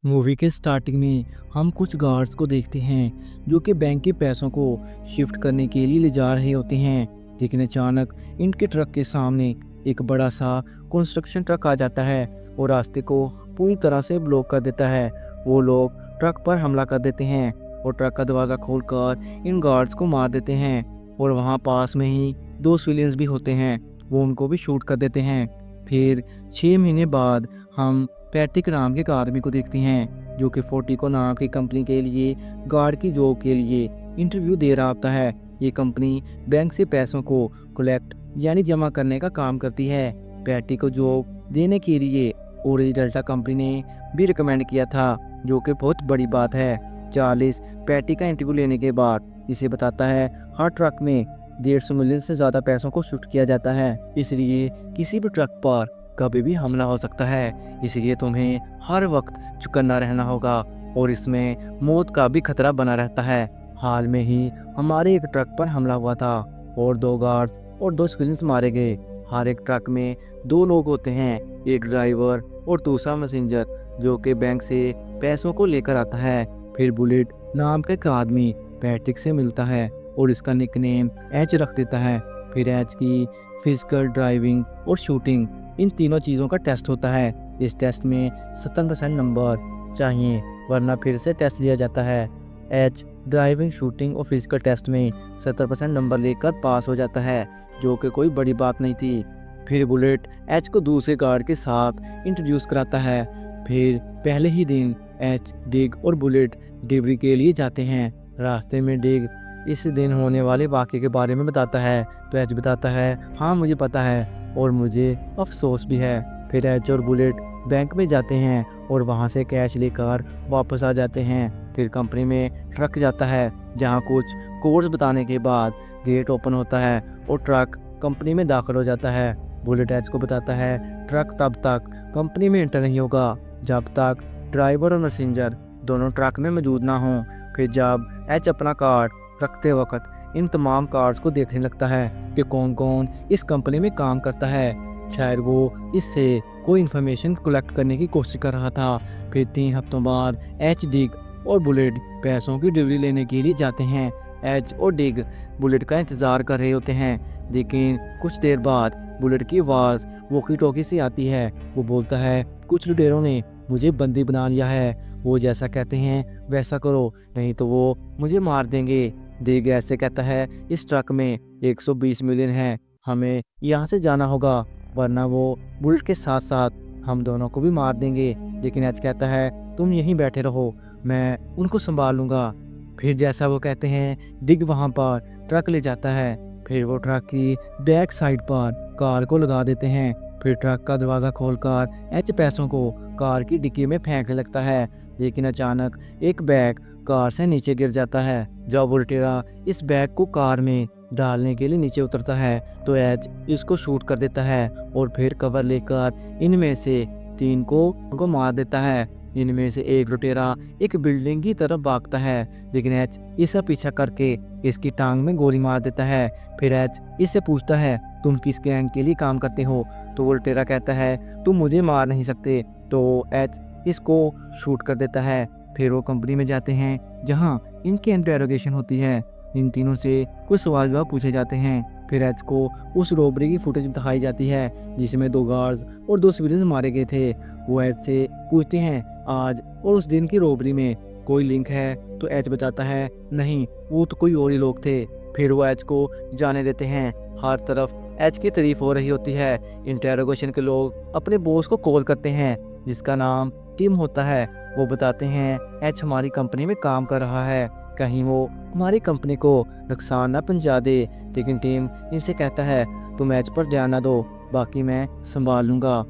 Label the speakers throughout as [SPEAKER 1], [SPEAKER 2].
[SPEAKER 1] Movie के starting में हम कुछ गार्ड्स को देखते हैं जो कि बैंक के पैसों को शिफ्ट करने के लिए ले जा रहे होते हैं। लेकिन अचानक इनके ट्रक के सामने एक बड़ा सा कंस्ट्रक्शन ट्रक आ जाता है और रास्ते को पूरी तरह से ब्लॉक कर देता है। वो लोग ट्रक पर हमला कर देते हैं और ट्रक का दरवाज़ा खोलकर इन गार्ड्स को मार देते हैं। और वहाँ पास में ही दो सिविलियंस भी होते हैं, वो उनको भी शूट कर देते हैं। फिर 6 महीने बाद हम पैट्रिक नाम के एक आदमी को देखते हैं जो कि फोर्टिको नाम की कंपनी के लिए गार्ड की जॉब के लिए इंटरव्यू दे रहा होता है। ये कंपनी बैंक से पैसों को कलेक्ट यानी जमा करने का काम करती है। पैटी को जॉब देने के लिए ओरेंज डेल्टा कंपनी ने भी रिकमेंड किया था, जो कि बहुत बड़ी बात है। चार्लिस पैटी का इंटरव्यू लेने के बाद इसे बताता है हर ट्रक में 150 मिलियन से ज़्यादा पैसों को शिफ्ट किया जाता है, इसलिए किसी भी ट्रक पर कभी भी हमला हो सकता है। इसलिए तुम्हें हर वक्त चौकन्ना रहना होगा और इसमें मौत का भी खतरा बना रहता है। हाल में ही हमारे एक ट्रक पर हमला हुआ था और 2 गार्ड्स और 2 सिविलियंस मारे गए। हर एक ट्रक में 2 लोग होते हैं, एक ड्राइवर और दूसरा मैसेंजर जो कि बैंक से पैसों को लेकर आता है। फिर बुलेट नाम का एक आदमी पैट्रिक से मिलता है और इसका निकनेम एच रख देता है। फिर एच की फिजिकल, ड्राइविंग और शूटिंग, इन तीनों चीज़ों का टेस्ट होता है। इस टेस्ट में 70% नंबर चाहिए वरना फिर से टेस्ट लिया जाता है। एच ड्राइविंग, शूटिंग और फिजिकल टेस्ट में 70% नंबर लेकर पास हो जाता है, जो कि कोई बड़ी बात नहीं थी। फिर बुलेट एच को दूसरे गार्ड के साथ इंट्रोड्यूस कराता है। फिर पहले ही दिन एच, डिग और बुलेट डिबरी के लिए जाते हैं। रास्ते में डिग इस दिन होने वाले वाक़े के बारे में बताता है तो एच बताता है हाँ मुझे पता है और मुझे अफसोस भी है। फिर एच और बुलेट बैंक में जाते हैं और वहाँ से कैश लेकर वापस आ जाते हैं। फिर कंपनी में ट्रक जाता है जहाँ कुछ कोड्स बताने के बाद गेट ओपन होता है और ट्रक कंपनी में दाखिल हो जाता है। बुलेट एच को बताता है ट्रक तब तक कंपनी में एंटर नहीं होगा जब तक ड्राइवर और मैसेंजर दोनों ट्रक में मौजूद ना हों। फिर जब एच अपना कार्ड रखते वक्त इन तमाम कार्ड्स को देखने लगता है कि कौन कौन इस कंपनी में काम करता है। शायद वो इससे कोई इन्फॉर्मेशन कलेक्ट करने की कोशिश कर रहा था। फिर 3 हफ्तों बाद एच, डिग और बुलेट पैसों की डिलीवरी लेने के लिए जाते हैं। एच और डिग बुलेट का इंतज़ार कर रहे होते हैं, लेकिन कुछ देर बाद बुलेट की आवाज़ वॉकी टॉकी से आती है। वो बोलता है कुछ लुटेरों ने मुझे बंदी बना लिया है, वो जैसा कहते हैं वैसा करो नहीं तो वो मुझे मार देंगे। डिग ऐसे कहता है इस ट्रक में 120 मिलियन है, हमें यहाँ से जाना होगा वरना वो बुलेट के साथ साथ हम दोनों को भी मार देंगे। लेकिन एच कहता है तुम यहीं बैठे रहो, मैं उनको संभाल लूँगा। फिर जैसा वो कहते हैं डिग वहाँ पर ट्रक ले जाता है। फिर वो ट्रक की बैक साइड पर कार को लगा देते हैं। फिर ट्रक का दरवाज़ा खोलकर एच पैसों को कार की डिक्की में फेंकने लगता है, लेकिन अचानक एक बैग कार से नीचे गिर जाता है। जब उल्टेरा इस बैग को कार में डालने के लिए नीचे उतरता है तो एच इसको शूट कर देता है और फिर कवर लेकर इनमें से 3 को मार देता है। इनमें से एक लुटेरा एक बिल्डिंग की तरफ भागता है, लेकिन एच इसका पीछा करके इसकी टांग में गोली मार देता है। फिर एच इससे पूछता है तुम किस गैंग के लिए काम करते हो, तो वो लुटेरा कहता है तुम मुझे मार नहीं सकते, तो एच इसको शूट कर देता है। फिर वो कंपनी में जाते हैं जहां इनकी इंटरोगेशन होती है। इन तीनों से कुछ सवाल जवाब पूछे जाते हैं। फिर एच को उस रॉबरी की फुटेज दिखाई जाती है जिसमें 2 गार्ड्स और 2 सिविलियंस मारे गए थे। वो एच से पूछते हैं आज और उस दिन की रॉबरी में कोई लिंक है, तो एच बताता है नहीं, वो तो कोई और ही लोग थे। फिर वो एच को जाने देते हैं। हर तरफ एच की तारीफ हो रही होती है। इंटेरोगेशन के लोग अपने बॉस को कॉल करते हैं जिसका नाम टिम होता है। वो बताते हैं एच हमारी कंपनी में काम कर रहा है, कहीं वो हमारी कंपनी को नुकसान ना पहुंचा दे। लेकिन टिम इनसे कहता है तुम एच पर ध्यान ना दो, बाकी मैं संभाल लूँगा।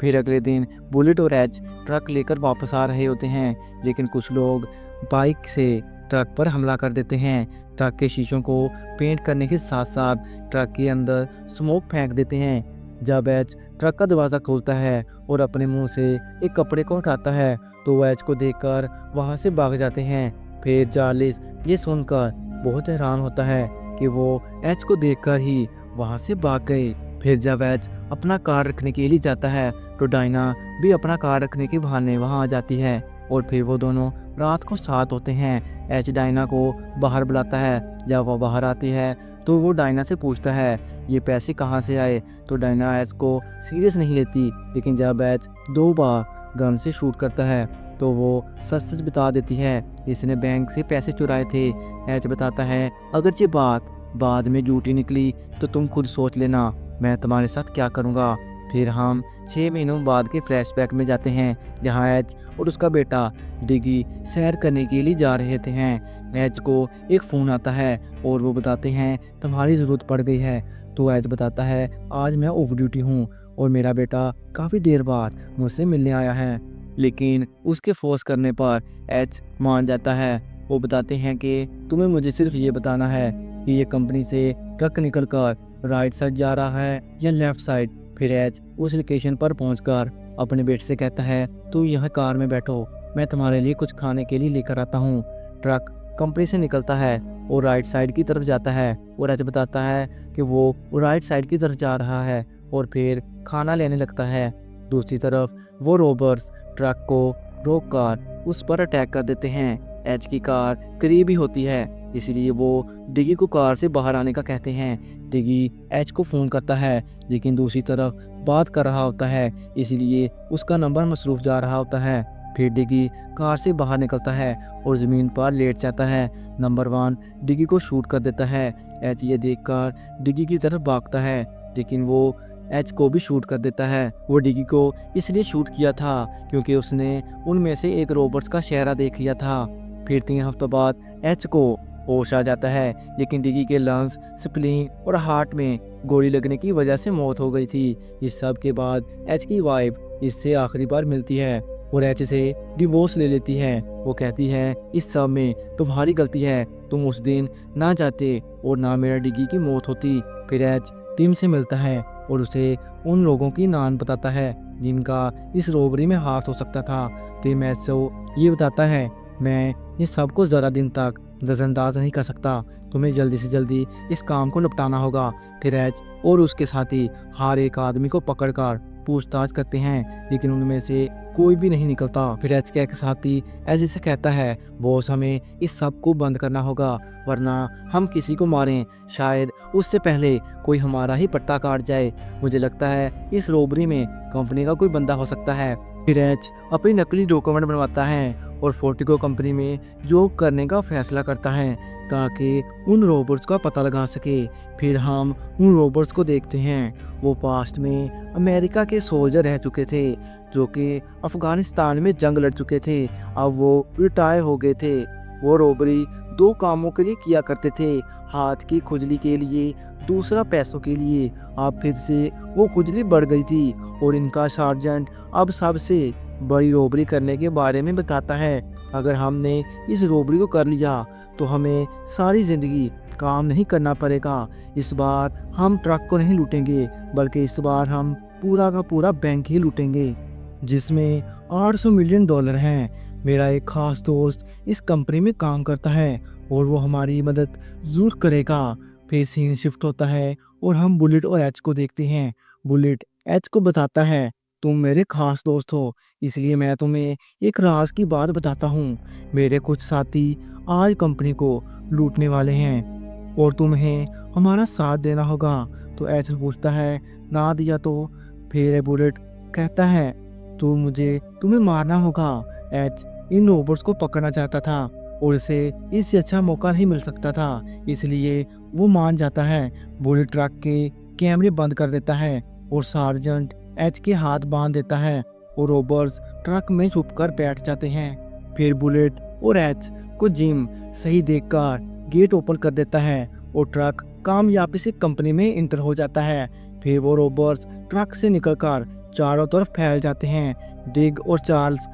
[SPEAKER 1] फिर अगले दिन बुलेट और एच ट्रक लेकर वापस आ रहे होते हैं, लेकिन कुछ लोग बाइक से ट्रक पर हमला कर देते हैं। ट्रक के शीशों को पेंट करने के साथ साथ ट्रक के अंदर स्मोक फेंक देते हैं। जब एच ट्रक का दरवाज़ा खोलता है और अपने मुंह से एक कपड़े को उठाता है तो वह एच को देखकर वहां से भाग जाते हैं। फिर चार्लिस ये सुनकर बहुत हैरान होता है कि वो एच को देखकर ही वहां से भाग गए। फिर जब एच अपना कार रखने के लिए जाता है तो डायना भी अपना कार रखने के बहाने वहां आ जाती है और फिर वो दोनों रात को साथ होते हैं। एच डायना को बाहर बुलाता है। जब वो बाहर आती है तो वो डायना से पूछता है ये पैसे कहाँ से आए। तो डायना एच को सीरियस नहीं लेती, लेकिन जब एच 2 बार गन से शूट करता है तो वो सच सच बता देती है इसने बैंक से पैसे चुराए थे। एच बताता है अगर ये बात बाद में झूठी निकली तो तुम खुद सोच लेना मैं तुम्हारे साथ क्या करूँगा। फिर हम 6 महीनों बाद के फ्लैशबैक में जाते हैं, जहाँ एच और उसका बेटा डिगी सैर करने के लिए जा रहे थे हैं। एच को एक फ़ोन आता है और वो बताते हैं तुम्हारी ज़रूरत पड़ गई है। तो एच बताता है आज मैं ऑफ ड्यूटी हूँ और मेरा बेटा काफ़ी देर बाद मुझसे मिलने आया है, लेकिन उसके फोर्स करने पर एच मान जाता है। वो बताते हैं कि तुम्हें मुझे सिर्फ ये बताना है कि ये कंपनी से ट्रक निकल कर राइट साइड जा रहा है या लेफ्ट साइड। फिर एच उस लोकेशन पर पहुंचकर अपने बेटे से कहता है तू यह कार में बैठो, मैं तुम्हारे लिए कुछ खाने के लिए लेकर आता हूँ। ट्रक कंपनी से निकलता है और राइट साइड की तरफ जाता है और एच बताता है कि वो राइट साइड की तरफ जा रहा है और फिर खाना लेने लगता है। दूसरी तरफ वो रोबर्स ट्रक को रोककर उस पर अटैक कर देते हैं। एच की कार करीब ही होती है, इसलिए वो डिगी को कार से बाहर आने का कहते हैं। डिगी एच को फ़ोन करता है, लेकिन दूसरी तरफ बात कर रहा होता है, इसलिए उसका नंबर मसरूफ़ जा रहा होता है। फिर डिगी कार से बाहर निकलता है और ज़मीन पर लेट जाता है। नंबर 1 डिगी को शूट कर देता है। एच ये देखकर डिगी की तरफ भागता है, लेकिन वो एच को भी शूट कर देता है। वो डिगी को इसलिए शूट किया था क्योंकि उसने उनमें से एक रोबर्ट्स का चेहरा देख लिया था। फिर 3 हफ्तों बाद एच को होश आ जाता है, लेकिन डिगी के लंग्स, स्प्लीन और हार्ट में गोली लगने की वजह से मौत हो गई थी। इस सब के बाद एच की वाइफ इससे आखिरी बार मिलती है और एच से डिवोर्स ले लेती है। वो कहती है इस सब में तुम्हारी गलती है, तुम उस दिन ना जाते और ना मेरा डिगी की मौत होती। फिर एच टिम से मिलता है और उसे उन लोगों की नाम बताता है जिनका इस रोबरी में हाथ हो सकता था। टिम एच को ये बताता है मैं ये सबको ज़रा दिन तक नज़रअंदाज नहीं कर सकता, तुम्हें जल्दी से जल्दी इस काम को निपटाना होगा। फिर एच और उसके साथी हर एक आदमी को पकड़कर पूछताछ करते हैं, लेकिन उनमें से कोई भी नहीं निकलता। फिर एच का एक साथी ऐसे से कहता है बॉस हमें इस सब को बंद करना होगा, वरना हम किसी को मारें, शायद उससे पहले कोई हमारा ही पट्टा काट जाए। मुझे लगता है इस रोबरी में कंपनी का कोई बंदा हो सकता है। फिर एच अपनी नकली डॉक्यूमेंट बनवाता है और फोर्टिको कंपनी में जॉब करने का फैसला करता है ताकि उन रोबोट्स का पता लगा सके। फिर हम उन रोबोट्स को देखते हैं, वो पास्ट में अमेरिका के सोल्जर रह चुके थे जो कि अफ़गानिस्तान में जंग लड़ चुके थे। अब वो रिटायर हो गए थे। वो रोबरी 2 कामों के लिए किया करते थे, हाथ की खुजली के लिए, दूसरा पैसों के लिए। अब फिर से वो खुजली बढ़ गई थी और इनका सार्जेंट अब सबसे बड़ी रोबरी करने के बारे में बताता है। अगर हमने इस रोबरी को कर लिया तो हमें सारी ज़िंदगी काम नहीं करना पड़ेगा। इस बार हम ट्रक को नहीं लूटेंगे, बल्कि इस बार हम पूरा का पूरा बैंक ही लूटेंगे, जिसमें $800 मिलियन हैं। मेरा एक ख़ास दोस्त इस कंपनी में काम करता है और वो हमारी मदद ज़रूर करेगा। फिर सीन शिफ्ट होता है और हम बुलेट और एच को देखते हैं। बुलेट एच को बताता है तुम मेरे खास दोस्त हो, इसलिए मैं तुम्हें एक राज की बात बताता हूँ। मेरे कुछ साथी आज कंपनी को लूटने वाले हैं और तुम्हें हमारा साथ देना होगा। तो एच पूछता है ना दिया तो? फिर बुलेट कहता है तुम्हें मारना होगा। एच इन रोबोट्स को पकड़ना चाहता था और उसे इससे अच्छा मौका नहीं मिल सकता था, इसलिए वो मान जाता है। बुलेट ट्रक के कैमरे बंद कर देता है और सार्जेंट एच के हाथ बांध देता है और रोबर्ट्स ट्रक में छुपकर बैठ जाते हैं। फिर बुलेट और एच को जिम सही देखकर गेट ओपन कर देता है और ट्रक कामयाबी से कंपनी में इंटर हो जाता है। फिर वो रोबर्ट्स ट्रक से निकलकर चारों तरफ फैल जाते हैं। डिग और चार्ल्स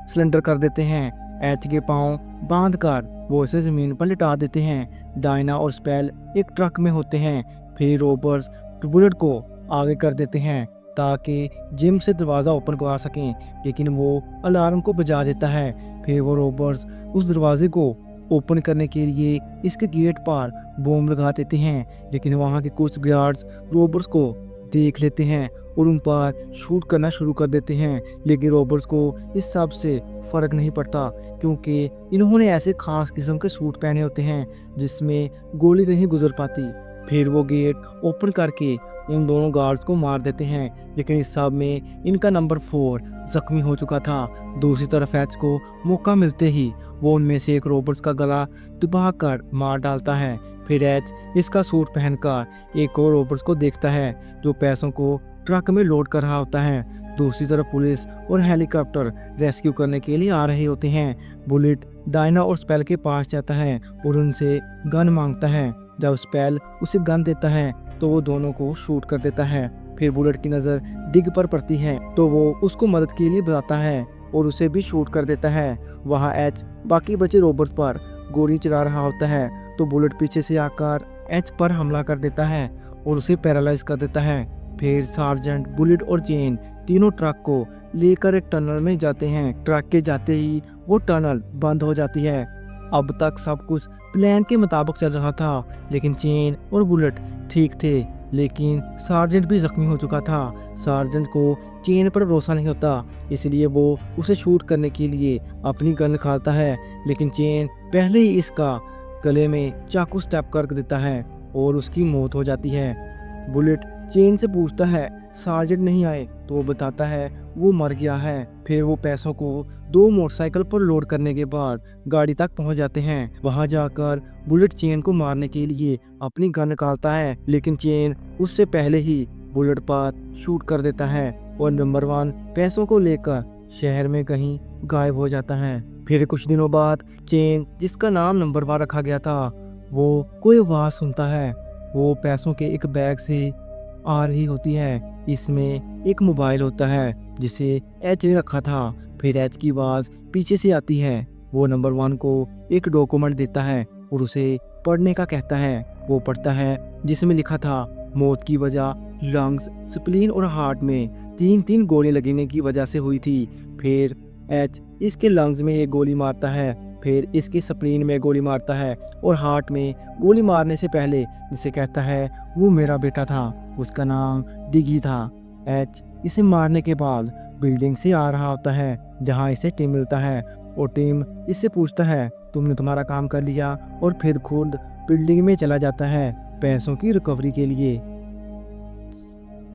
[SPEAKER 1] सिलेंडर कर देते हैं। एच के पांव बांधकर वो उसे जमीन पर लिटा देते हैं। डायना और स्पेल एक ट्रक में होते हैं। फिर रोबर्ट्स बुलेट को आगे कर देते हैं ताकि जिम से दरवाज़ा ओपन करवा सकें, लेकिन वो अलार्म को बजा देता है। फिर वो रोबर्ट्स उस दरवाजे को ओपन करने के लिए इसके गेट पर बॉम्ब लगा देते हैं, लेकिन वहाँ के कुछ गार्ड्स रोबर्ट्स को देख लेते हैं और उन पर शूट करना शुरू कर देते हैं। लेकिन रॉबर्ट्स को इस सब से फ़र्क नहीं पड़ता, क्योंकि इन्होंने ऐसे खास किस्म के सूट पहने होते हैं जिसमें गोली नहीं गुजर पाती। फिर वो गेट ओपन करके उन दोनों गार्ड्स को मार देते हैं, लेकिन इस सब में इनका नंबर 4 जख्मी हो चुका था। दूसरी तरफ एच को मौका मिलते ही वो उनमें से एक रॉबर्ट्स का गला दबा कर मार डालता है। फिर एच इसका सूट पहनकर एक और रॉबर्ट्स को देखता है जो पैसों को ट्रक में लोड कर रहा होता है। दूसरी तरफ पुलिस और हेलीकॉप्टर रेस्क्यू करने के लिए आ रहे होते हैं। बुलेट डायना और स्पेल के पास जाता है और उनसे गन मांगता है। जब स्पेल उसे गन देता है तो वो दोनों को शूट कर देता है। फिर बुलेट की नज़र डिग पर पड़ती है तो वो उसको मदद के लिए बुलाता है और उसे भी शूट कर देता है। वहाँ एच बाकी बचे रॉबर्ट्स पर गोली चला रहा होता है तो बुलेट पीछे से आकर एच पर हमला कर देता है और उसे पैरालाइज कर देता है। फिर सार्जेंट, बुलेट और जेन तीनों ट्रक को लेकर एक टनल में जाते हैं। ट्रक के जाते ही वो टनल बंद हो जाती है। अब तक सब कुछ प्लान के मुताबिक चल रहा था, लेकिन चेन और बुलेट ठीक थे, लेकिन सार्जेंट भी जख्मी हो चुका था। सार्जेंट को चेन पर भरोसा नहीं होता, इसलिए वो उसे शूट करने के लिए अपनी गन निकालता है, लेकिन चेन पहले ही इसका गले में चाकू स्टैब कर देता है और उसकी मौत हो जाती है। बुलेट चेन से पूछता है सार्जेंट नहीं आए तो वो बताता है वो मर गया है। फिर वो पैसों को 2 मोटरसाइकिल पर लोड करने के बाद गाड़ी तक पहुंच जाते हैं। वहां जाकर बुलेट चेन को मारने के लिए अपनी गन निकालता है, लेकिन चेन उससे पहले ही बुलेट पर शूट कर देता है और नंबर 1 पैसों को लेकर शहर में कहीं गायब हो जाता है। फिर कुछ दिनों बाद चेन, जिसका नाम नंबर 1 रखा गया था, वो कोई आवाज़ सुनता है। वो पैसों के एक बैग से आ रही होती है। इसमें एक मोबाइल होता है जिसे एच ने रखा था। फिर एच की आवाज़ पीछे से आती है। वो नंबर 1 को एक डॉक्यूमेंट देता है और उसे पढ़ने का कहता है। वो पढ़ता है जिसमें लिखा था मौत की वजह लंग्स, स्प्लीन और हार्ट में 3-3 गोली लगने की वजह से हुई थी। फिर एच इसके लंग्स में एक गोली मारता है, फिर इसके स्प्लीन में गोली मारता है और हार्ट में गोली मारने से पहले जिसे कहता है वो मेरा बेटा था, उसका नाम डिगी था। एच इसे मारने के बाद बिल्डिंग से आ रहा होता है जहां इसे टिम मिलता है और टिम इससे पूछता है तुमने तुम्हारा काम कर लिया, और फिर खुद बिल्डिंग में चला जाता है पैसों की रिकवरी के लिए।